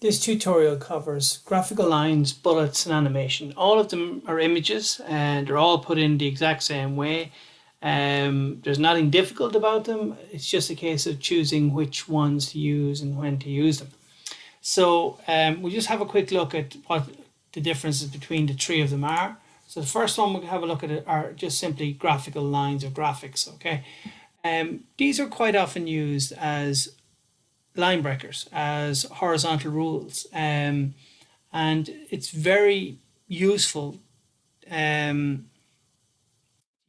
This tutorial covers graphical lines, bullets, and animation. All of them are images and they're all put in the exact same way. There's nothing difficult about them. It's just a case of choosing which ones to use and when to use them. So we'll just have a quick look at what the differences between the three of them are. So the first one we'll have a look at are just simply graphical lines or graphics. Okay, these are quite often used as line breakers, as horizontal rules, and it's very useful.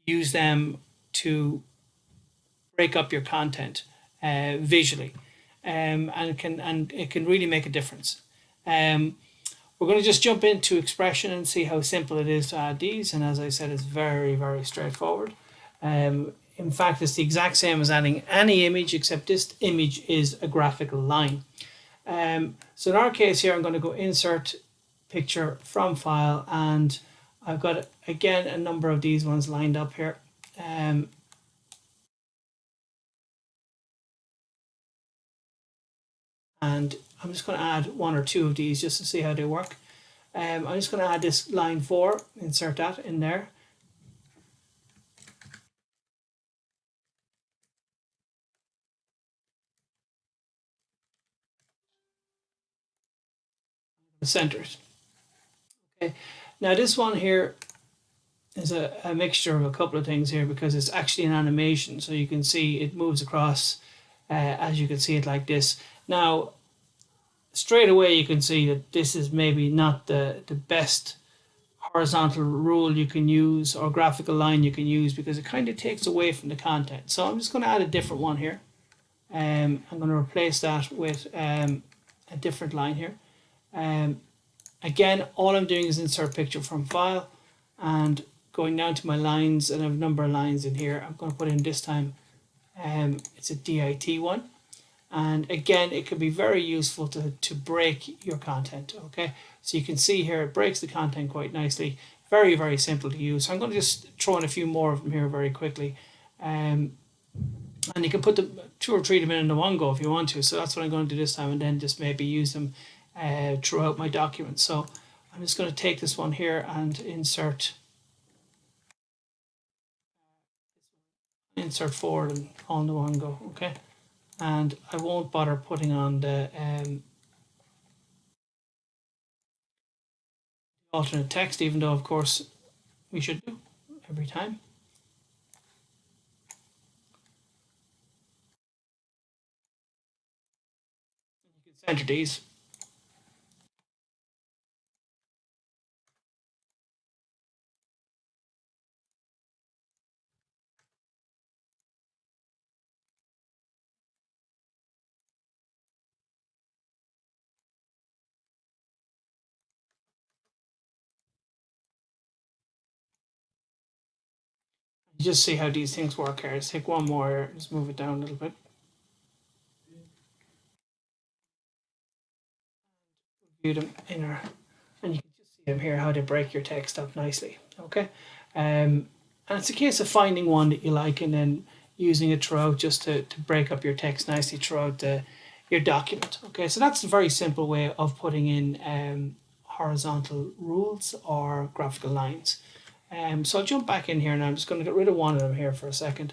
Use them to break up your content visually, and it can really make a difference. We're going to just jump into expression and see how simple it is to add these. And as I said, it's very, very straightforward. In fact, it's the exact same as adding any image, except this image is a graphical line. So in our case here, I'm going to go insert picture from file, and I've got, again, a number of these ones lined up here. And I'm just going to add one or two of these just to see how they work. I'm just going to add this line 4, insert that in there. Center it. Okay, now this one here is a mixture of a couple of things here, because it's actually an animation, so you can see it moves across as you can see it like this. Now straight away you can see that this is maybe not the best horizontal rule you can use or graphical line you can use, because it kind of takes away from the content. So I'm just going to add a different one here. I'm going to replace that with a different line here. Again, all I'm doing is insert picture from file, and going down to my lines, and I have a number of lines in here. I'm going to put in this time, it's a DIT one. And again, it can be very useful to break your content. Okay, so you can see here it breaks the content quite nicely. Very, very simple to use. So I'm going to just throw in a few more of them here very quickly. And you can put the 2 or 3 of them in one go if you want to. So that's what I'm going to do this time, and then just maybe use them throughout my document. So I'm just going to take this one here and insert forward and all in one go. Okay, and I won't bother putting on the alternate text, even though of course we should do every time. You can center these. You just see how these things work here. Let's take one more, just move it down a little bit. View them inner, and you can just see them here, how they break your text up nicely. Okay, and it's a case of finding one that you like and then using it throughout, just to break up your text nicely throughout your document. Okay, so that's a very simple way of putting in horizontal rules or graphical lines. So I'll jump back in here now. I'm just going to get rid of one of them here for a second,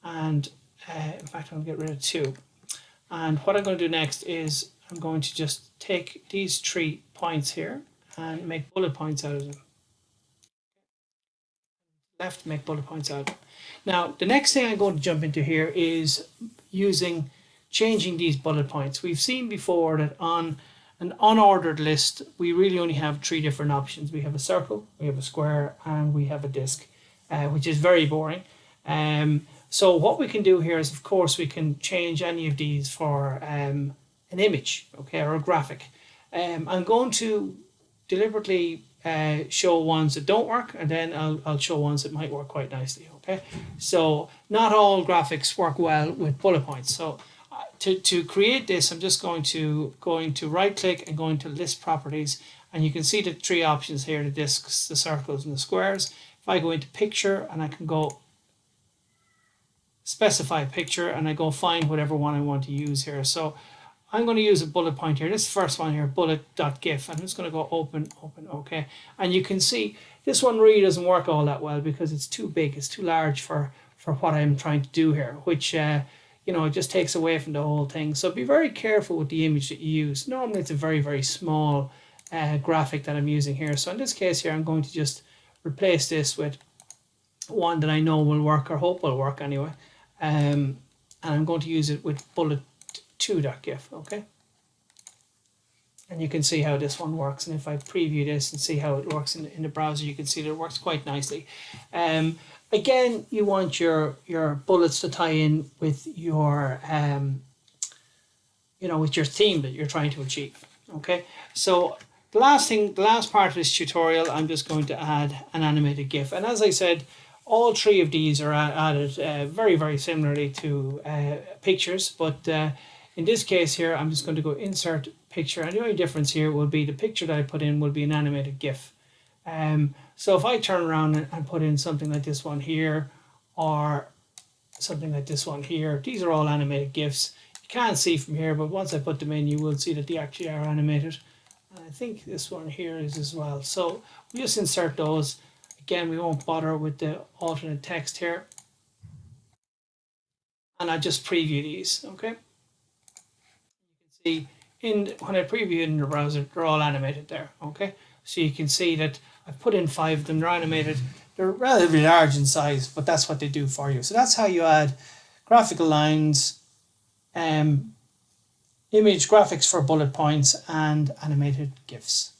and in fact I'm going to get rid of 2. And what I'm going to do next is I'm going to just take these 3 points here and make bullet points out of them. Left, make bullet points out of them. Now the next thing I'm going to jump into here is changing these bullet points. We've seen before that on an unordered list we really only have 3 different options. We have a circle, we have a square, and we have a disc, which is very boring. So what we can do here is, of course, we can change any of these for an image, okay, or a graphic. I'm going to deliberately show ones that don't work, and then I'll show ones that might work quite nicely. Okay, so not all graphics work well with bullet points. So to create this, I'm just going to right click and going to list properties, and you can see the 3 options here: the discs, the circles, and the squares. If I go into picture, and I can go specify picture, and I go find whatever one I want to use here. So I'm going to use a bullet point here. This first one here, bullet.gif. I'm just going to go open, okay. And you can see this one really doesn't work all that well because it's too big. It's too large for what I'm trying to do here, which, you know, it just takes away from the whole thing. So be very careful with the image that you use. Normally it's a very, very small graphic that I'm using here. So in this case here, I'm going to just replace this with one that I know will work, or hope will work anyway. And I'm going to use it with bullet2.gif, okay? And you can see how this one works. And if I preview this and see how it works in the browser, you can see that it works quite nicely. Again, you want your bullets to tie in with your, you know, with your theme that you're trying to achieve, okay? So the last part of this tutorial, I'm just going to add an animated GIF. And as I said, all three of these are added very, very similarly to pictures. But in this case here, I'm just going to go insert picture. And the only difference here will be the picture that I put in will be an animated GIF. So if I turn around and put in something like this one here, or something like this one here, these are all animated GIFs. You can't see from here, but once I put them in, you will see that they actually are animated. And I think this one here is as well. So we just insert those. Again, we won't bother with the alternate text here. And I just preview these, okay? You can see when I preview it in the browser, they're all animated there, okay? So you can see that I've put in 5 of them, they're animated. They're relatively large in size, but that's what they do for you. So that's how you add graphical lines, image graphics for bullet points, and animated GIFs.